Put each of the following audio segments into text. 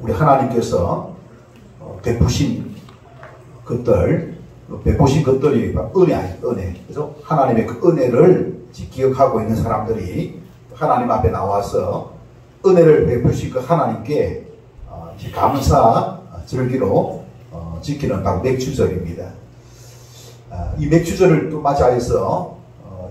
우리 하나님께서 베푸신 것들이 은혜 아니에요. 은혜. 그래서 하나님의 그 은혜를 기억하고 있는 사람들이 하나님 앞에 나와서 은혜를 베푸신 그 하나님께 감사 절기로 지키는 바로 맥주절입니다. 이 맥주절을 또 맞이하여서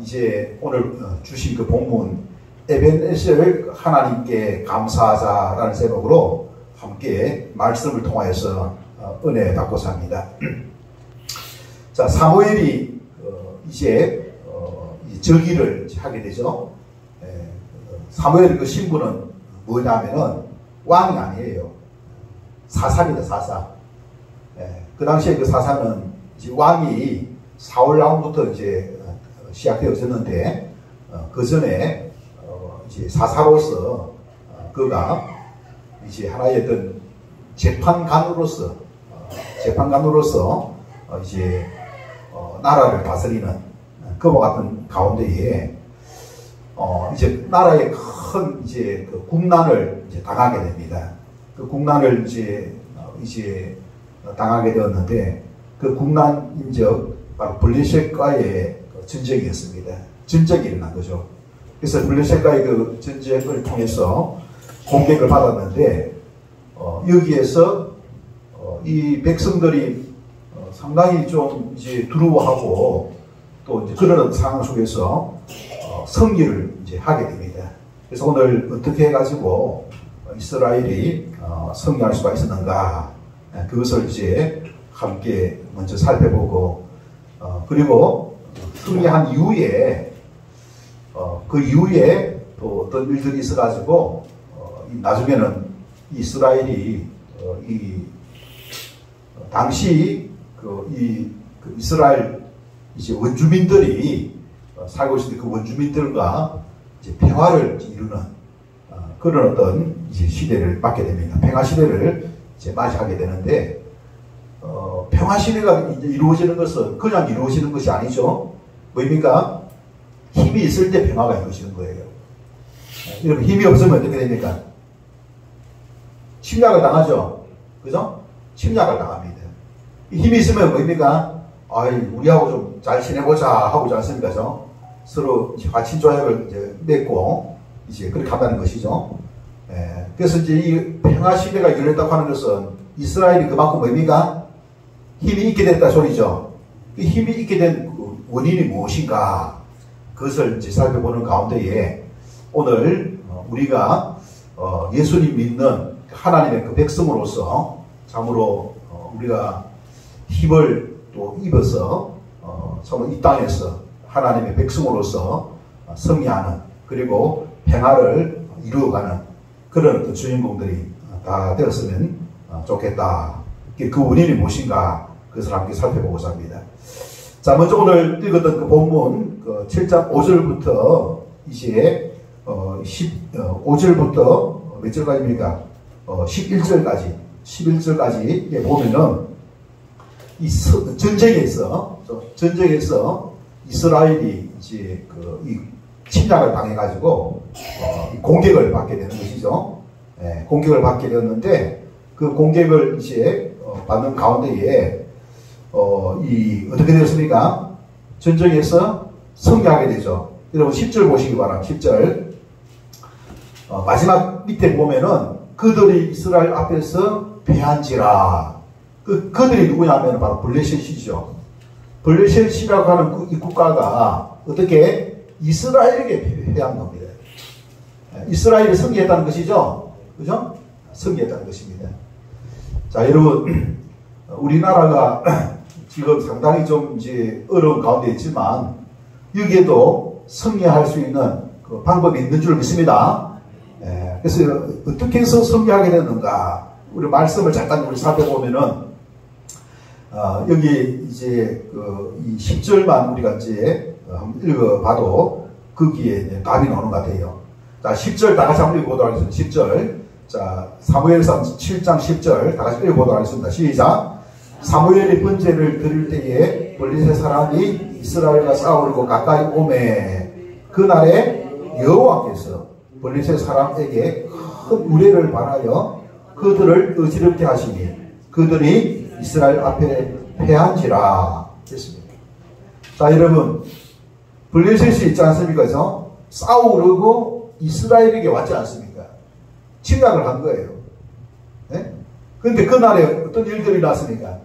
이제 오늘 주신 그 본문 에벤에셀 하나님께 감사하자라는 제목으로 함께 말씀을 통하여서 은혜 받고자 합니다. 자, 사무엘이 이제 절기를 하게 되죠. 사무엘의 그 신분은 뭐냐면은 왕이 아니에요. 사사입니다. 사사. 그 당시에 그 사사는 이제 왕이 사울 왕부터 이제 시작되어졌는데 그 전에 이제 사사로서 그가 이제 하나의 어떤 재판관으로서 이제 나라를 다스리는 그와 같은 가운데에 이제 나라의 큰 이제 그 국난을 이제 당하게 됩니다. 그 국난을 이제 당하게 되었는데 그 국난인적 바로 블레셋과의 전쟁이었습니다. 전쟁이 일어난 거죠. 그래서 블레셋과의 그 전쟁을 통해서 공격을 받았는데 여기에서 이 백성들이 상당히 좀 이제 두려워하고 또 이제 그런 상황 속에서 승리를 이제 하게 됩니다. 그래서 오늘 어떻게 해가지고 이스라엘이 승리할 수가 있었는가, 그것을 이제 함께 먼저 살펴보고 그리고 승리한 이후에 그 이후에 또 어떤 일들이 있어가지고 나중에는 이스라엘이 당시 그 이스라엘 이제 원주민들이 살고 있을 때 그 원주민들과 이제 평화를 이루는 그런 어떤 이제 시대를 맞게 됩니다. 평화 시대를 이제 맞이하게 되는데 평화 시대가 이제 이루어지는 것은 그냥 이루어지는 것이 아니죠. 뭐입니까? 힘이 있을 때 평화가 이루어지는 거예요. 여러분 힘이 없으면 어떻게 됩니까? 침략을 당하죠. 그죠? 침략을 당합니다. 힘이 있으면 뭐입니까? 우리하고 좀 잘 지내보자 하고 있지 않습니까? 서로 화친 조약을 이제 맺고 이제 그렇게 한다는 것이죠. 그래서 이제 이 평화 시대가 열렸다고 하는 것은 이스라엘이 그만큼 뭐입니까? 힘이 있게 됐다 소리죠. 이 힘이 있게 된 그 원인이 무엇인가? 그것을 이제 살펴보는 가운데에 오늘 우리가 예수님 믿는 하나님의 그 백성으로서 참으로 우리가 힘을 또 입어서 참으로 이 땅에서 하나님의 백성으로서 승리하는 그리고 평화를 이루어가는 그런 어떤 주인공들이 다 되었으면 좋겠다. 그 원인이 무엇인가 그것을 함께 살펴보고자 합니다. 자, 먼저 오늘 읽었던 그 본문 7장 5절부터 이제 5절부터 몇 절까지입니까? 11절까지 보면은 이 전쟁에서 이스라엘이 이제 이 침략을 당해가지고 공격을 받게 되는 것이죠. 공격을 받게 되었는데 그 공격을 이제 받는 가운데에 어떻게 되었습니까? 전쟁에서 승리하게 되죠. 여러분 10절 보시기 바랍니다. 10절 마지막 밑에 보면은 그들이 이스라엘 앞에서 패한지라. 그들이 누구냐면 바로 블레셋이죠. 블레셋이라고 하는 이 국가가 어떻게 이스라엘에게 패한 겁니다. 이스라엘이 승리했다는 것이죠. 그죠? 승리했다는 것입니다. 자, 여러분, 우리나라가 지금 상당히 좀 이제 어려운 가운데 있지만 여기에도 승리할 수 있는 그 방법이 있는 줄 믿습니다. 그래서 어떻게 해서 승리하게 됐는가? 우리 말씀을 잠깐 우리 살펴보면은 여기 이제 이 10절만 우리가 이제 한번 읽어봐도 거기에 답이 나오는 것 같아요. 자, 10절 다 같이 한번 읽어보도록 하겠습니다. 10절. 자, 사무엘상 7장 10절 다 같이 읽어보도록 하겠습니다. 시작. 사무엘이 번제를 드릴 때에 블레셋 사람이 이스라엘과 싸우려고 가까이 오매 그날에 여호와께서 블레셋 사람에게 큰 우레를 발하여 그들을 어지럽게 하시니 그들이 이스라엘 앞에 패한지라 했습니다. 자, 여러분, 블레셋이 있지 않습니까? 그래서 싸우려고 이스라엘에게 왔지 않습니까? 침략을 한 거예요. 네? 그런데 그날에 어떤 일들이 났습니까?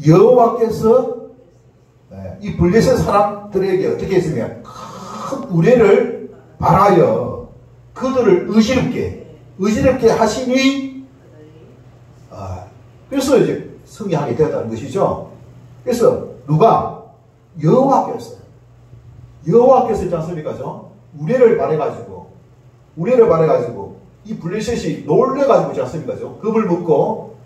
여호와께서 이 블레셋 사람들에게 어떻게 했습니까? 큰 우레를 발하여 그들을 의지롭게 하시니, 그래서 이제 승리하게 되었다는 것이죠. 그래서 누가? 여호와께서 있지 않습니까? 우레를 발해가지고 이 블레셋이 놀래가지고 있지 않습니까? 겁을 먹고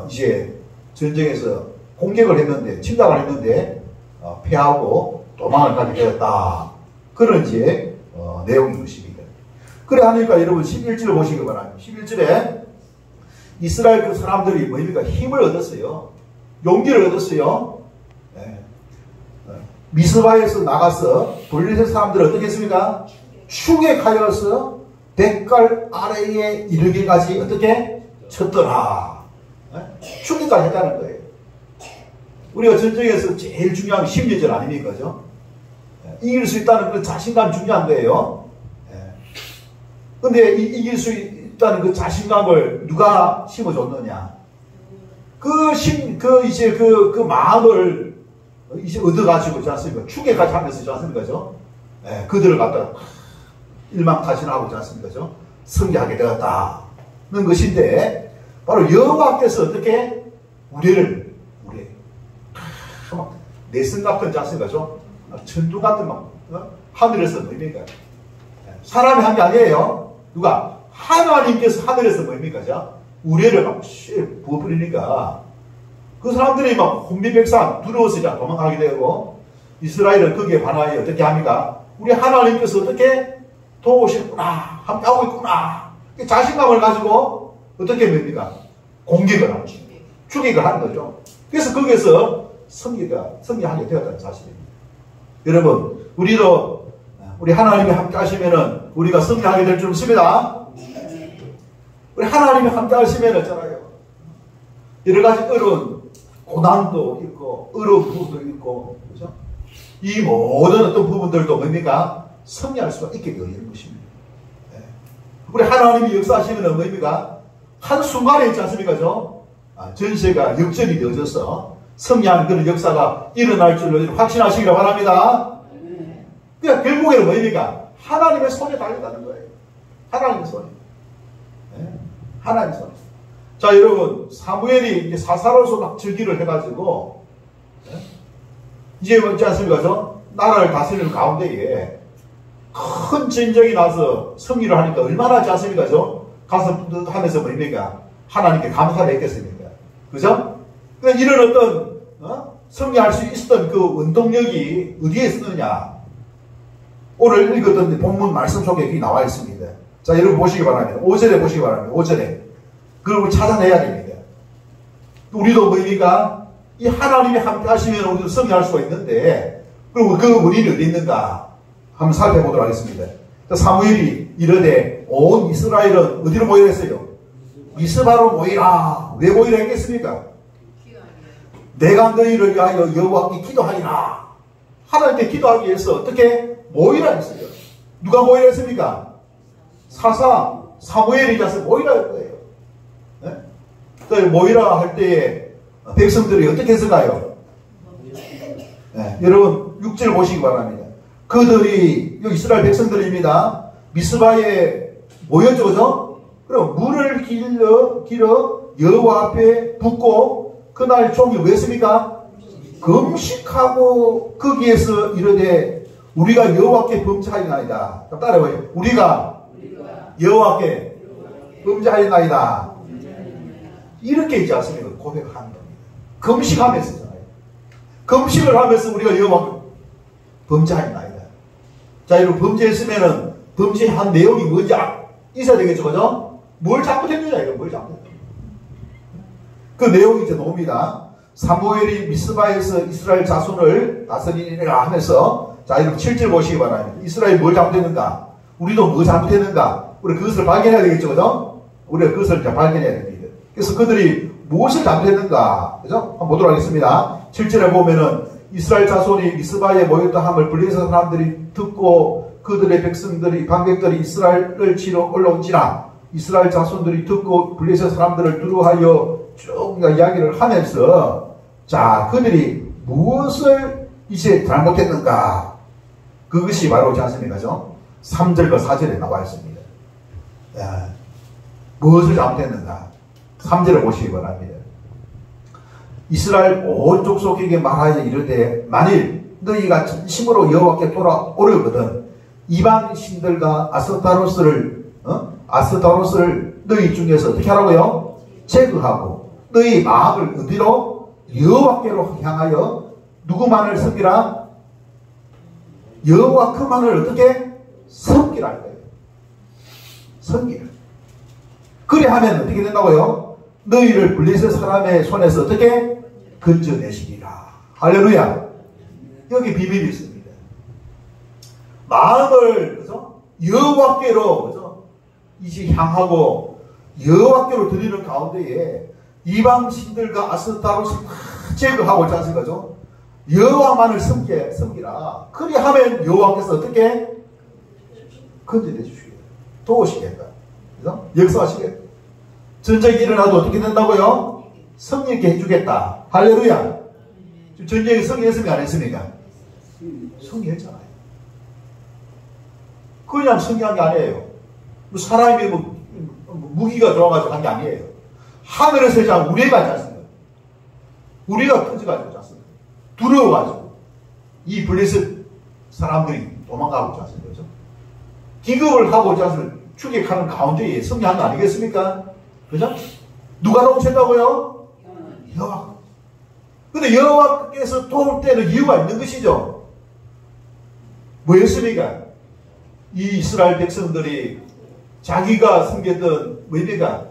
이제 전쟁에서 공격을 했는데, 침략을 했는데 패하고 도망을 가게 되었다. 그런 이제 내용인 것입니다. 그래 하니까 여러분 11절 보시기 바랍니다. 11절에 이스라엘 그 사람들이 뭡니까? 힘을 얻었어요. 용기를 얻었어요. 미스바에서 나가서 블레셋 사람들을 어떻게 했습니까? 추격하여서 백갈 아래에 이르기까지 어떻게 쳤더라. 추격까지 했다는 거예요. 우리가 전쟁에서 제일 중요한 게 심리전 아닙니까? 이길 수 있다는 그 자신감 중요한 거예요. 근데 이길 수 있다는 그 자신감을 누가 심어줬느냐? 그 마음을 이제 얻어가지고 있지 않습니까? 추계까지 하면서 있지 않습니까? 그들을 갖다가 일망타진하고 있지 않습니까? 승리하게 되었다는 것인데, 바로 여호와께서 어떻게 우레 내성 같은 지 않습니까? 천둥 같은 하늘에서 뭡니까? 사람이 한 게 아니에요. 누가? 하나님께서 하늘에서 뭡니까? 우레를 막 부어버리니까 그 사람들이 막 혼비백산 두려워서 도망가게 되고, 이스라엘은 거기에 반하여 어떻게 합니까? 우리 하나님께서 어떻게 도우시구나, 함께하고 있구나, 자신감을 가지고 어떻게 뭡니까? 공격을 하는, 추격을 하는 거죠. 그래서 거기에서 승리하게 되었다는 사실입니다. 여러분, 우리도 우리 하나님이 함께 하시면은 우리가 승리하게 될 줄 믿습니다. 우리 하나님이 함께 하시면 있잖아요. 여러 가지 어려운 고난도 있고, 어려운 부분도 있고, 그죠? 이 모든 어떤 부분들도 뭡니까? 승리할 수가 있게 되는 것입니다. 우리 하나님이 역사하시면 뭡니까? 한순간에 있지 않습니까? 전세가 역전이 되어져서 승리하는 그런 역사가 일어날 줄로 확신하시기를 바랍니다. 그러니까 결국에는 뭡니까? 하나님의 손에 달렸다는 거예요. 하나님의 손에. 하나님의 손에. 자, 여러분, 사무엘이 이제 사사로서 막 즉위를 해가지고, 이제 뭐지 않습니까? 나라를 다스리는 가운데에 큰 전쟁이 나서 승리를 하니까 얼마나 하지 않습니까? 가슴 뿌듯하면서 뭡니까? 하나님께 감사를 했겠습니까? 그죠? 그러니까 이런 어떤, 승리할 수 있었던 그 원동력이 어디에 있었느냐? 오늘 읽었던 본문 말씀 속에 여기 나와 있습니다. 자, 여러분 보시기 바랍니다. 5절에 보시기 바랍니다. 5절에. 그걸 찾아내야 됩니다. 우리도 뭡니까? 이 하나님이 함께 하시면 우리도 승리할 수가 있는데, 그리고 그 원인이 어디 있는가? 한번 살펴보도록 하겠습니다. 자, 사무엘이 이르되 온 이스라엘은 어디로 모이라 했어요? 미스바로 모이라. 왜 모이라 했겠습니까? 내가 너희를 위하여 여호와께 기도하리라. 하나님께 기도하기 위해서 어떻게 모이라 했어요? 누가 모이라 했습니까? 사무엘이 가서 모이라 할 거예요. 네? 모이라 할 때에 백성들이 어떻게 했을까요? 네, 여러분 6절 보시기 바랍니다. 그들이 이스라엘 백성들입니다. 미스바에 모였죠, 그죠? 그럼 물을 길어 여호와 앞에 붓고 그날 종일 왜 했습니까? 금식하고 거기에서 이르되 우리가 여호와께 범죄하였나이다. 따라해봐요. 우리가 여호와께 범죄하였나이다. 이렇게 있지 않습니까? 고백하는 겁니다. 금식하면서잖아요. 금식을 하면서 우리가 여호와께 범죄하였나이다. 자, 여러분 범죄했으면은 범죄한 내용이 뭔지 있어야 되겠죠, 그죠? 뭘 잘못했느냐, 이거 뭘 잘못했느냐. 그 내용이 이제 나옵니다. 사무엘이 미스바에서 이스라엘 자손을 다스리리라 하면서, 자, 여러분 7절 보시기 바랍니다. 이스라엘이 뭘 잘못했는가? 우리도 뭐 잘못했는가? 우리 그것을 발견해야 되겠죠, 그죠? 우리가 그것을 이제 발견해야 됩니다. 그래서 그들이 무엇을 잘못했는가? 그죠? 한번 보도록 하겠습니다. 7절에 보면은 이스라엘 자손이 미스바에 모였다 함을 블레셋 사람들이 듣고 그들의 백성들이, 방백들이 이스라엘을 치러 올라온지라 이스라엘 자손들이 듣고 블레셋 사람들을 두루하여 쭉 이야기를 하면서 자, 그들이 무엇을 이제 잘못했는가? 그것이 바로 오지 않습니까? 3절과 4절에 나와 있습니다. 야, 무엇을 잘못했는가? 3절을 보시기 바랍니다. 이스라엘 온 족속에게 말하여 이르되 만일 너희가 진심으로 여호와께 돌아오려거든 이방 신들과 아스타로스를 너희 중에서 어떻게 하라고요? 제거하고 너희 마음을 어디로? 여호와께로 향하여 누구만을 섬기라? 여호와 그만을 어떻게? 섬기라 할 거예요. 섬기라. 그래 하면 어떻게 된다고요? 너희를 블레셋 사람의 손에서 어떻게? 건져내시리라. 할렐루야. 여기 비밀이 있습니다. 마음을 그죠? 여호와께로 그죠? 이제 향하고 여호와께로 드리는 가운데에 이방 신들과 아스타로스 제거하고 있지 않습니까? 여호와만을 섬기라. 그리 하면 여호와께서 어떻게? 건져내 주시겠다. 도우시겠다. 그죠? 역사하시겠다. 전쟁이 일어나도 어떻게 된다고요? 승리있게 해주겠다. 할렐루야. 지금 전쟁에 승리했습니까? 안 했습니까? 승리했잖아요. 그냥 승리한 게 아니에요. 사람이 무기가 좋아가지고 한 게 아니에요. 하늘에서 그냥 우리가 하지 않습니까? 우리가 터져가지고 하지 않습니까? 두려워가지고 이 블레셋 사람들이 도망가고 있지 않습니까? 그죠? 기급을 하고 있지 않습니까? 추격하는 가운데에 승리한 거 아니겠습니까? 그죠? 누가 도우셨다고요? 여호와. 근데 여호와께서 도울 때는 이유가 있는 것이죠. 뭐였습니까? 이 이스라엘 백성들이 자기가 섬겼던 뭐입니까?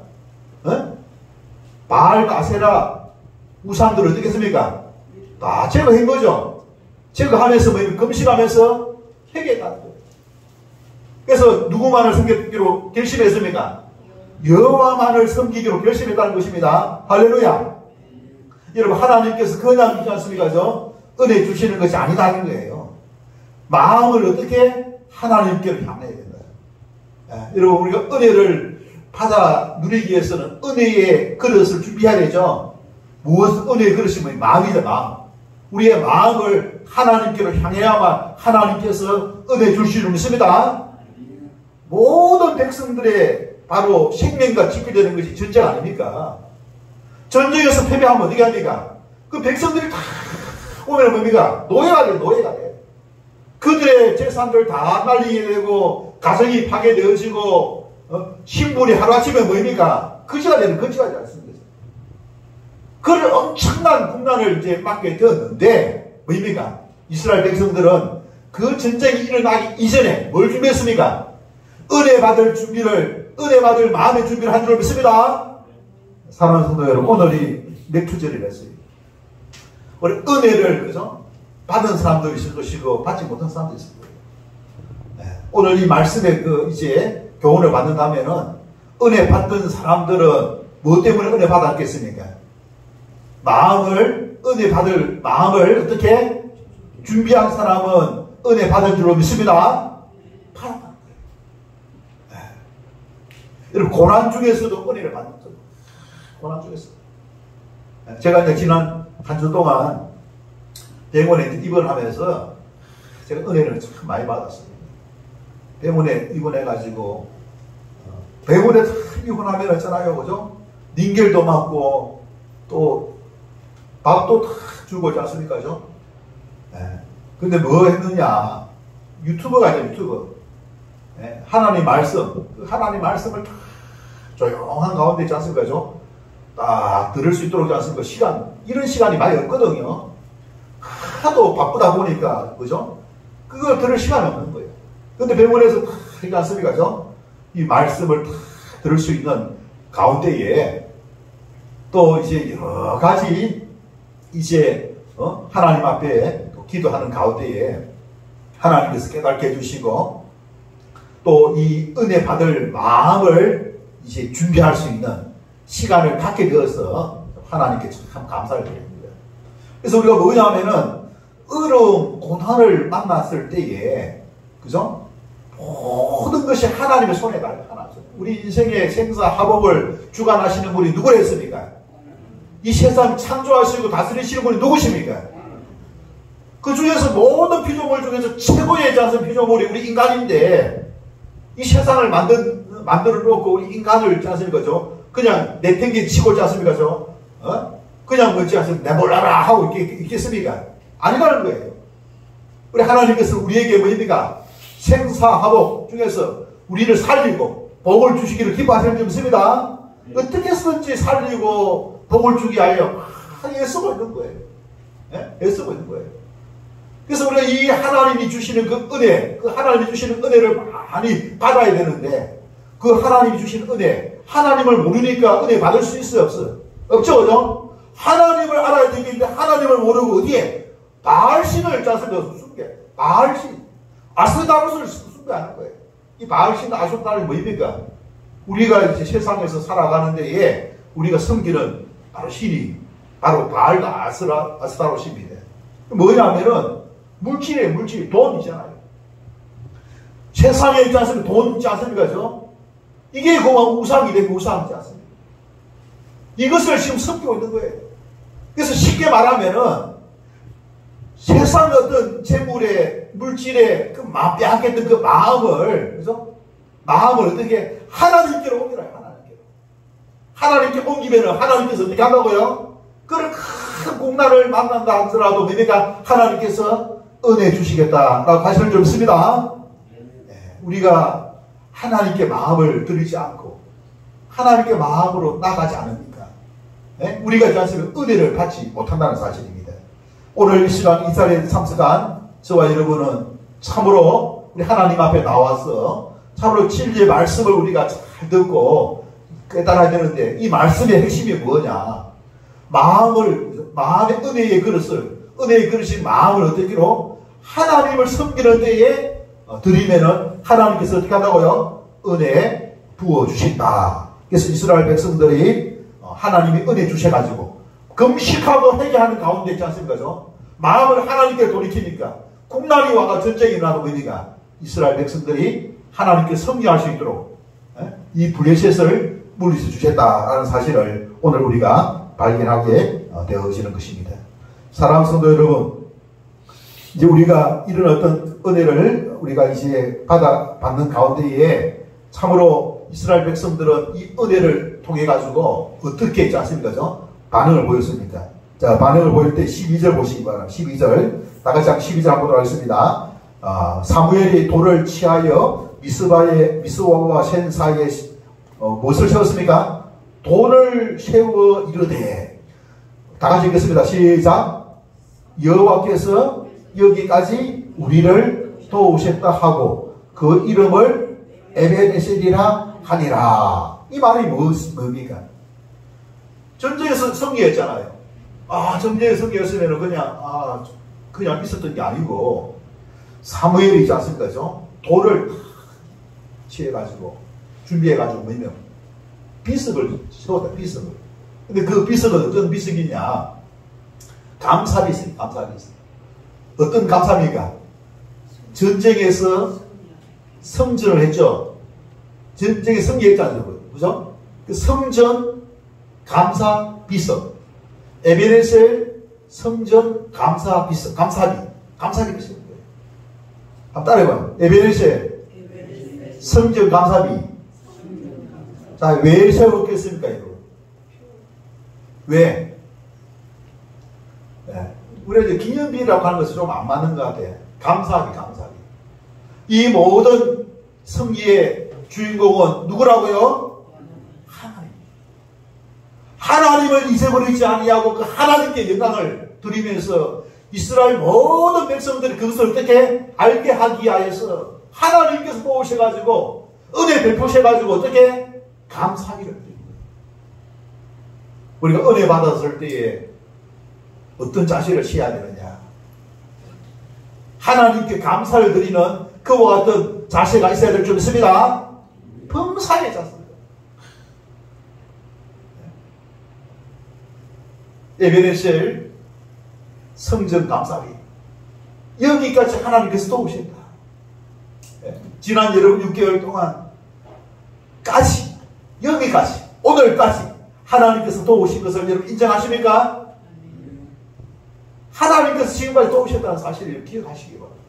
바알과 아세라 우상들을 어떻게 했습니까? 다 제거한 거죠. 제거하면서 금식하면서 회개했다는 거예요. 그래서 누구만을 섬기기로 결심했습니까? 여호와만을 섬기기로 결심했다는 것입니다. 할렐루야. 여러분 하나님께서 그냥 있지 않습니까? 은혜 주시는 것이 아니다는 거예요. 마음을 어떻게 하나님께로 향해야 된다. 여러분 우리가 은혜를 받아 누리기 위해서는 은혜의 그릇을 준비해야 되죠. 무엇 은혜의 그릇이 뭐예요? 마음이다. 마음. 우리의 마음을 하나님께로 향해야만 하나님께서 은혜 줄 수 있습니다. 모든 백성들의 바로 생명과 지키되는 것이 전쟁 아닙니까? 전쟁에서 패배하면 어떻게 합니까? 그 백성들이 다 오면 뭡니까? 노예가 돼, 노예가 돼. 그들의 재산들 다 날리게 되고, 가정이 파괴되어지고, 신분이 하루아침에 뭡니까? 거지가 되는 거지가 되지 않습니까? 그런 엄청난 국난을 이제 맞게 되었는데, 뭡니까? 이스라엘 백성들은 그 전쟁이 일어나기 이전에 뭘 준비했습니까? 은혜 받을 준비를, 은혜 받을 마음의 준비를 한 줄 믿습니다. 사랑하는 성도 여러분, 오늘이 맥주절이랬어요. 우리 은혜를, 그죠? 받은 사람도 있을 것이고, 받지 못한 사람도 있을 거예요. 네. 오늘 이 말씀에 이제 교훈을 받는다면은, 은혜 받던 사람들은 뭐 때문에 은혜 받았겠습니까? 은혜 받을 마음을 어떻게 준비한 사람은 은혜 받은 줄로 믿습니다. 받았다. 네. 여러분, 고난 중에서도 은혜를 받는 거죠. 고난 중에서. 제가 이제 지난 한 주 동안 병원에 입원하면서 제가 은혜를 참 많이 받았습니다. 병원에 입원해가지고, 병원에 입원하면 있잖아요. 그죠? 링겔도 맞고, 또, 밥도 다 주고 있지 않습니까? 그죠? 근데 뭐 했느냐. 유튜버가 아니라 유튜버. 하나님 말씀, 하나님 말씀을 다 조용한 가운데 있지 않습니까? 그죠? 딱 들을 수 있도록 있지 않습니까? 이런 시간이 많이 없거든요. 하도 바쁘다 보니까, 그죠? 그걸 들을 시간이 없는 거예요. 근데 병원에서 다 하지 않습니까? 그죠? 이 말씀을 다 들을 수 있는 가운데에 또 이제 여러 가지 이제, 하나님 앞에 기도하는 가운데에 하나님께서 깨닫게 해주시고 또 이 은혜 받을 마음을 이제 준비할 수 있는 시간을 갖게 되어서 하나님께 참 감사를 드립니다. 그래서 우리가 뭐냐면은 어려움, 고난을 만났을 때에, 그죠? 모든 것이 하나님의 손에 달려가죠. 우리 인생의 생사화복을 주관하시는 분이 누구랬습니까? 이 세상 창조하시고 다스리시는 분이 누구십니까? 그 중에서 모든 피조물 중에서 최고의 자선 피조물이 우리 인간인데, 이 세상을 만들어 놓고 우리 인간을 짜는 거죠. 그냥 내팽개 치고 짜습니까? 그냥 뭐지 않습니까? 내몰라라 하고 있겠습니까? 아니라는 거예요. 우리 하나님께서 우리에게 뭐입니까? 생사화복 중에서 우리를 살리고 복을 주시기를 기뻐하시는 점 있습니다. 어떻게 해서든지 살리고 복을 주기 위하여 애쓰고 있는 거예요. 애쓰고 있는 거예요. 그래서 우리가 이 하나님이 주시는 그 은혜, 그 하나님이 주시는 은혜를 많이 받아야 되는데, 그 하나님이 주시는 은혜, 하나님을 모르니까 은혜 받을 수 있어요, 없어요? 없죠, 그죠? 하나님을 알아야 되겠는데, 하나님을 모르고 어디에? 바알신을 짜서 숭배. 바알신. 아스다롯을 숭배하는 거예요. 이 바알신, 아스다롯이 뭐입니까? 우리가 이제 세상에서 살아가는 데에 우리가 섬기는 바로 신이, 바로 바알과 아스다롯입니다. 뭐냐면은, 물질이에요, 물질. 돈이잖아요. 세상에 있지 않습니까? 돈 있지 않습니까? 이게 그 우상이 되고 우상이지 않습니까? 이것을 지금 섬기고 있는 거예요. 그래서 쉽게 말하면은 세상의 어떤 재물의, 물질의 그 빼앗겼던 그 마음을, 그죠? 마음을 어떻게 하나님께로 옮기라요, 하나님께로. 하나님께 옮기면은 하나님께서 어떻게 한다고요? 그런 큰 공난을 만난다 하더라도 그러니까 하나님께서 은혜 주시겠다라고 하시는 점 있습니다. 우리가 하나님께 마음을 들이지 않고 하나님께 마음으로 나가지 않으니까 우리가 이제 은혜를 받지 못한다는 사실입니다. 오늘 이 시간 이 자리에 참석한 저와 여러분은 참으로 우리 하나님 앞에 나와서 참으로 진리의 말씀을 우리가 잘 듣고 깨달아야 되는데, 이 말씀의 핵심이 뭐냐? 마음의 은혜의 그릇이 마음을 어떻게로 하나님을 섬기는 데에 드리면은 하나님께서 어떻게 한다고요? 은혜 부어주신다. 그래서 이스라엘 백성들이 하나님이 은혜 주셔가지고 금식하고 회개하는 가운데 있지 않습니까? 마음을 하나님께 돌이키니까 국난이 와가 전쟁이 일어나고 보니까 이스라엘 백성들이 하나님께 섬기할 수 있도록 이 블레셋을 물리쳐 주셨다라는 사실을 오늘 우리가 발견하게 되어지는 것입니다. 사랑하는 성도 여러분, 이제 우리가 이런 어떤 은혜를 우리가 이제 받는 가운데에 참으로 이스라엘 백성들은 이 은혜를 통해 가지고 어떻게 했지 않습니까? 반응을 보였습니다. 자, 반응을 보일 때 12절 보시기 바랍니다. 12절. 다 같이 12절 보도록 하겠습니다. 사무엘이 돌을 취하여 미스와와 센 사이에 무엇을 세웠습니까? 돌을 세워 이르되. 다 같이 읽겠습니다. 시작. 여호와께서 여기까지 우리를 도우셨다 하고 그 이름을 에벤에셀이라 하니라. 이 말이 뭡니까? 전쟁에서 승리했잖아요. 전쟁에 승리했으면 그냥 있었던 게 아니고 사무엘이 있지 않습니까? 돌을 취해가지고 준비해가지고 뭐냐면 비석을 세웠다. 비석을. 근데 그 비석은 어떤 비석이냐? 감사비석. 어떤 감사입니까? 전쟁에서 성전을 했죠. 전쟁에 승리했잖아요. 그죠? 그 성전 감사 비석. 에베네셀 성전 감사 비석. 감사비 비석인 거예요. 한번 따라해봐요. 에베네셀 성전 감사비. 자, 왜 세웠겠습니까, 이거? 왜? 우리가 이제 기념비라고 하는 것은 좀 안 맞는 것 같아요. 감사하기. 이 모든 승리의 주인공은 누구라고요? 하나님을 잊어버리지 아니하고 그 하나님께 영광을 드리면서 이스라엘 모든 백성들이 그것을 어떻게 알게 하기 위하여서 하나님께서 뽑으셔가지고 은혜 베푸셔가지고 어떻게 감사하기를 드립니다. 우리가 은혜 받았을 때에 어떤 자세를 취해야 되느냐? 하나님께 감사를 드리는 그와 같은 자세가 있어야 될 줄 믿습니다. 범사의 자세입니다. 에베네셀 성전 감사리 여기까지 하나님께서 도우셨다. 지난 여러분 6개월 동안까지 여기까지 오늘까지 하나님께서 도우신 것을 여러분 인정하십니까? 하나님께서 지금까지 도우셨다는 사실을 기억하시기 바랍니다.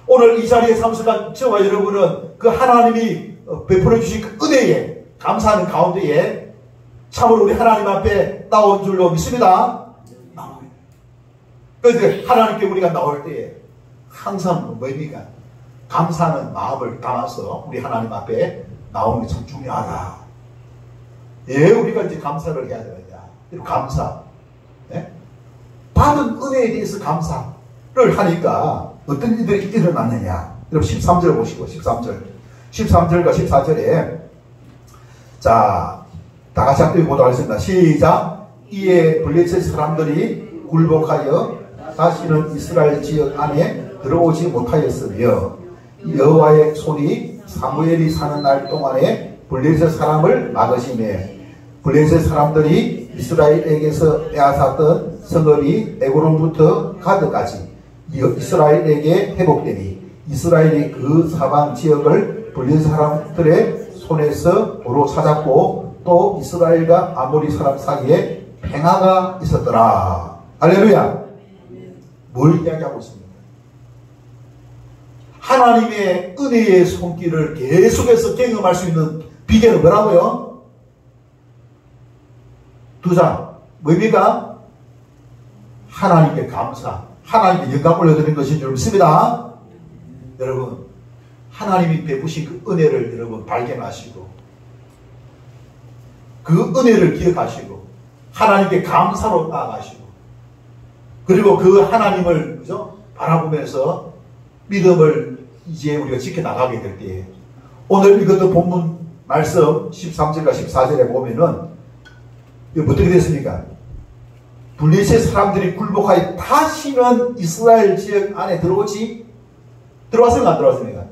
오늘 이 자리에 참석한 저와 여러분은 그 하나님이 베풀어 주신 그 은혜에 감사하는 가운데에 참으로 우리 하나님 앞에 나온 줄로 믿습니다. 그래서 하나님께 우리가 나올 때에 항상 뭡니까? 감사하는 마음을 담아서 우리 하나님 앞에 나오는 게 참 중요하다. 예, 우리가 이제 감사를 해야 되느냐? 감사. 예? 받은 은혜에 대해서 감사를 하니까 어떤 일들이 일어났느냐? 여러분 13절 보시고 13절과 14절에 자, 다 같이 함께 보도록 하겠습니다. 시작. 이에 블레셋 사람들이 굴복하여 다시는 이스라엘 지역 안에 들어오지 못하였으며 여호와의 손이 사무엘이 사는 날 동안에 블레셋 사람을 막으시매 블레셋 사람들이 이스라엘에게서 빼앗았던 성읍이 에고론부터 가드까지 이스라엘에게 회복되니 이스라엘이 그 사방 지역을 블레셋 사람들의 손에서 도로 찾았고 또 이스라엘과 아모리 사람 사이에 평화가 있었더라. 할렐루야. 뭘 이야기하고 있습니까? 하나님의 은혜의 손길을 계속해서 경험할 수 있는 비결은 뭐라고요? 두 장. 뭡니까? 하나님께 감사, 하나님께 영광 올려드리는 것인 줄 믿습니다. 여러분, 하나님이 베푸신 그 은혜를 여러분 발견하시고 그 은혜를 기억하시고 하나님께 감사로 나아가시고 그리고 그 하나님을 그죠? 바라보면서 믿음을 이제 우리가 지켜나가게 될 때에 오늘 이것도 본문 말씀 13절과 14절에 보면은 어떻게 됐습니까? 블레셋 사람들이 굴복하여 다시는 이스라엘 지역 안에 들어왔습니까? 안 들어왔습니까?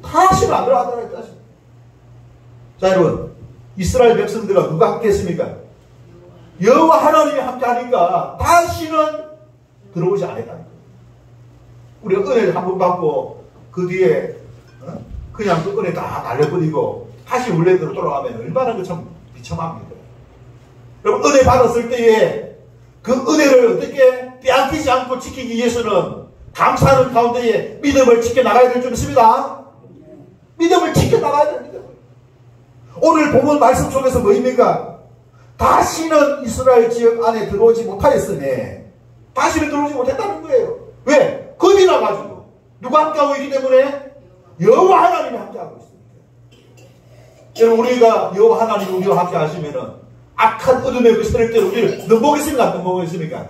다시는 안 들어왔더라. 자, 여러분, 이스라엘 백성들과 누가 함께 했습니까? 여호와 하나님이 함께 하니까 다시는 들어오지 않았다는 거예요. 우리가 은혜를 한 번 받고 그 뒤에 그냥 그 은혜 다 날려버리고 다시 원래대로 돌아가면 얼마나 그 참 비참합니다. 여러분, 은혜 받았을 때에 그 은혜를 어떻게 빼앗기지 않고 지키기 위해서는 감사하는 가운데에 믿음을 지켜나가야 될 줄 믿습니다. 믿음을 지켜나가야 됩니다. 오늘 본문 말씀 속에서 뭐입니까? 다시는 이스라엘 지역 안에 들어오지 못하였으니 다시는 들어오지 못했다는 거예요. 왜? 겁이 나가지고. 누가 함께하고 있기 때문에? 여호와 하나님이 함께하고 있습니다. 여러분, 우리가 여호와 하나님이 우리와 함께 하시면은 악한 어둠의 그 세력대로 우리를 넘보겠습니까? 안 넘보겠습니까?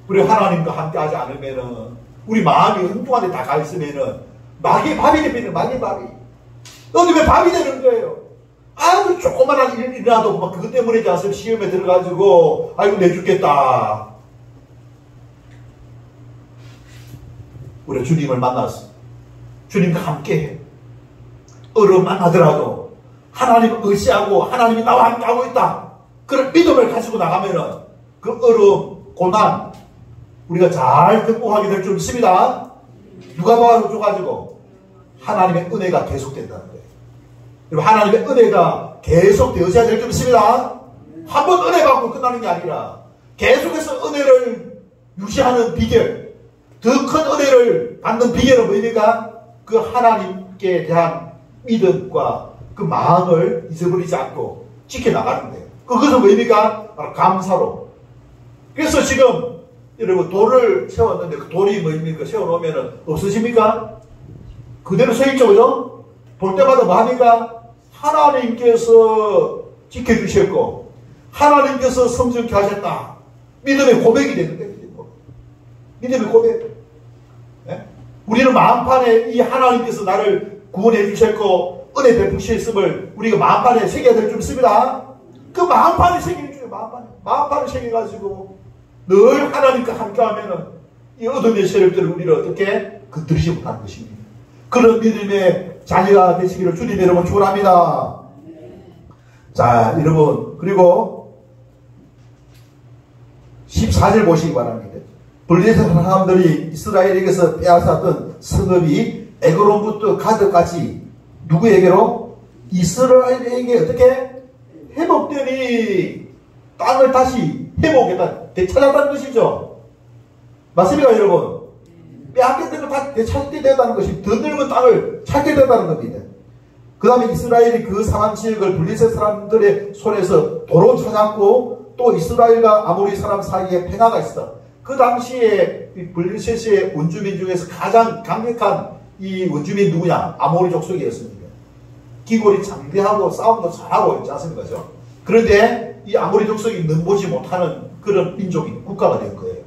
우리 하나님과 함께 하지 않으면은 우리 마음이 흥분한데 다 가 있으면은 마귀의 밥이 되면 마귀의 밥이 어둠의 밥이 되는 거예요. 아주 조그만한 일이라도 막 그것 때문에 자서 시험에 들어가지고 아이고 내 죽겠다. 우리 주님을 만났어. 주님과 함께해. 어려움만 하더라도 하나님을 의지하고 하나님이 나와 함께하고 있다. 그런 믿음을 가지고 나가면은 그 어려움, 고난 우리가 잘 극복하게 될 줄 믿습니다. 누가 도와줘가지고 하나님의 은혜가 계속된다는 거예요. 여러분, 하나님의 은혜가 계속 되어져야 될 줄 믿습니다. 한 번 은혜 받고 끝나는 게 아니라 계속해서 은혜를 유지하는 비결, 더 큰 은혜를 받는 비결은 뭐입니까? 그 하나님께 대한 믿음과 그 마음을 잊어버리지 않고 지켜나가는 거예요. 그것은 뭐입니까? 바로 감사로. 그래서 지금 여러분 돌을 세웠는데 그 돌이 뭐입니까? 세워놓으면 없어집니까? 그대로 서있죠, 그죠? 볼 때마다 뭐 합니까? 하나님께서 지켜주셨고 하나님께서 성전케 하셨다. 믿음의 고백이 되는 거예요. 믿음의 고백. 네? 우리는 마음판에 이 하나님께서 나를 구원해 주셨고 은혜 베푸셨음을 우리가 마음판에 새겨야 될 줄 믿습니다. 그 마음판에 새기는 중에 마음판에 새겨가지고 늘 하나님과 함께하면은 이 어둠의 세력들을 우리를 어떻게 건드리지 못하는 것입니다. 그런 믿음의 자녀가 되시기를 주님 여러분 축원합니다. 자, 여러분, 그리고 24절 보시기 바랍니다. 블레셋 사람들이 이스라엘에게서 빼앗았던 성읍이 에그론부터 가드까지 누구에게로? 이스라엘에게 어떻게? 회복되니 땅을 다시 회복했다, 되찾았다는 것이죠. 맞습니까, 여러분? 빼앗겼던 걸 다 되찾게 된다는 것이, 더 넓은 땅을 찾게 된다는 겁니다. 그 다음에 이스라엘이 그 상한 지역을 블레셋 사람들의 손에서 도로 찾았고, 또 이스라엘과 아모리 사람 사이에 평화가 있어. 그 당시에 블레셋의 원주민 중에서 가장 강력한 이 원주민 누구냐? 아모리 족속이었습니다. 기골이 장대하고 싸움도 잘하고 있지 않습니까? 그런데 이 아모리 족속이 넘보지 못하는 그런 민족이 국가가 된 거예요.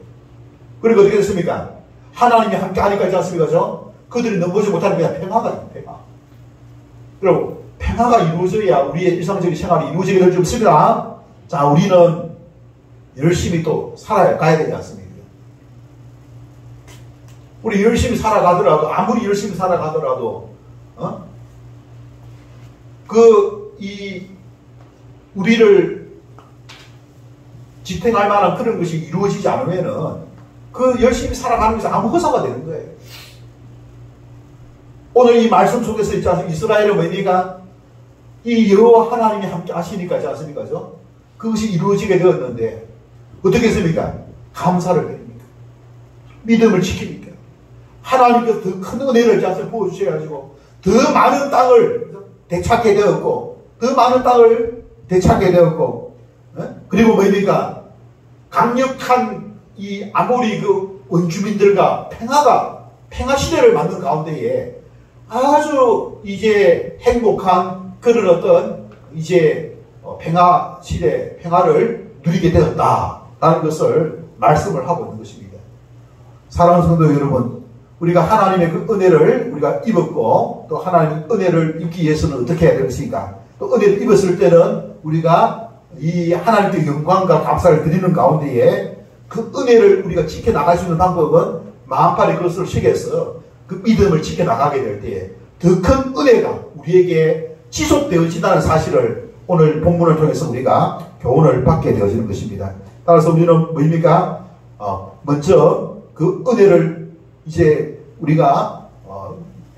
그리고 어떻게 됐습니까? 하나님이 함께 하니까 있지 않습니까? 그들이 넘보지 못하는 그냥 평화가 있는 평화. 그리고 평화가 이루어져야 우리의 일상적인 생활이 이루어지게 될 줄 믿습니다. 자, 우리는 열심히 또 살아가야 되지 않습니까? 우리 열심히 살아가더라도, 아무리 열심히 살아가더라도, 우리를 지탱할 만한 그런 것이 이루어지지 않으면은, 그 열심히 살아가는 것이 아무 허사가 되는 거예요. 오늘 이 말씀 속에서 있지 않습니까? 이스라엘의 뭡니까? 이 여호와 하나님이 함께 하시니까 있지 않습니까? 그것이 이루어지게 되었는데, 어떻게 했습니까? 감사를 드립니까? 믿음을 지킵니까? 하나님께서 더 큰 은혜를 자꾸 부어주셔가지고, 더 많은 땅을 되찾게 되었고, 그리고 뭡니까? 강력한 이 아모리 그 원주민들과 평화 시대를 만든 가운데에 아주 이제 행복한 그런 어떤 이제 평화 시대, 평화를 누리게 되었다라는 것을 말씀을 하고 있는 것입니다. 사랑하는 성도 여러분, 우리가 하나님의 그 은혜를 우리가 입었고, 또 하나님의 은혜를 입기 위해서는 어떻게 해야 되겠습니까? 또 은혜를 입었을 때는 우리가 이 하나님께 영광과 감사를 드리는 가운데에 그 은혜를 우리가 지켜나갈 수 있는 방법은 만팔에 그것을 새겨서 그 믿음을 지켜나가게 될 때에 더 큰 은혜가 우리에게 지속되어진다는 사실을 오늘 본문을 통해서 우리가 교훈을 받게 되어지는 것입니다. 따라서 우리는 뭡니까? 먼저 그 은혜를 이제 우리가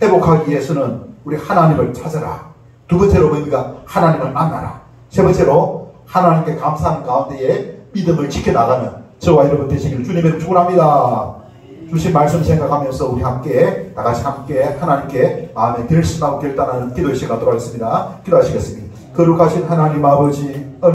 회복하기 위해서는 우리 하나님을 찾아라. 두 번째로 뭡니까? 하나님을 만나라. 세 번째로 하나님께 감사하는 가운데에 믿음을 지켜나가면 저와 여러분 되시기를 주님의 축원합니다. 주신 말씀 생각하면서 우리 함께 다같이 함께 하나님께 마음에 결심하고 결단하는 기도의 시간 갖도록 하겠습니다. 기도하시겠습니다. 거룩하신 하나님 아버지,